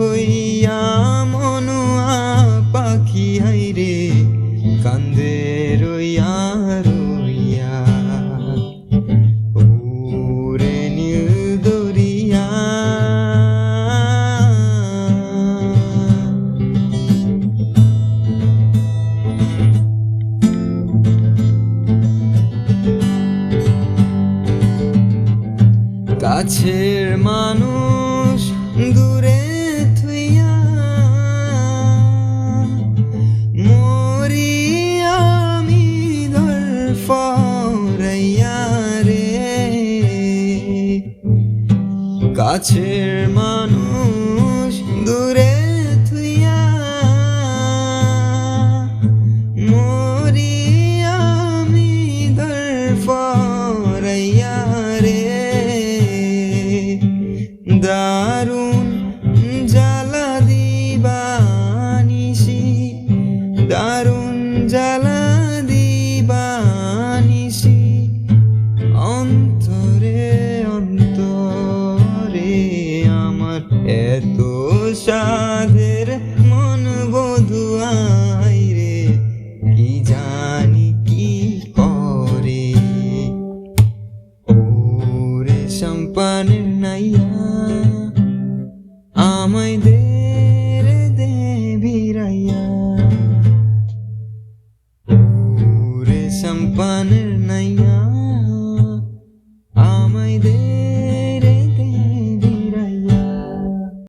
হইয়া মনুয়া পাখি হাইরে কান্দে রইয়া রইয়া ওরে নীল দরিয়া কাছের মানুষ দূরে থুইয়া মরি আমি ধরফরাইয়া রে কাছের মানুষ দূরে থুইয়া মরি আমি ধরফরাইয়া রে দারুণ জ্বালা দিবানিসি দারুণ জ্বালা দিবানিসি অন্তরে অন্তরে আমার এত সাধের মন বধুয়াই রে কি জানি কি করে ওরে সম্পানের নাইয়া আমায় দে দে ভিড়াইয়া ওরে সম্পানের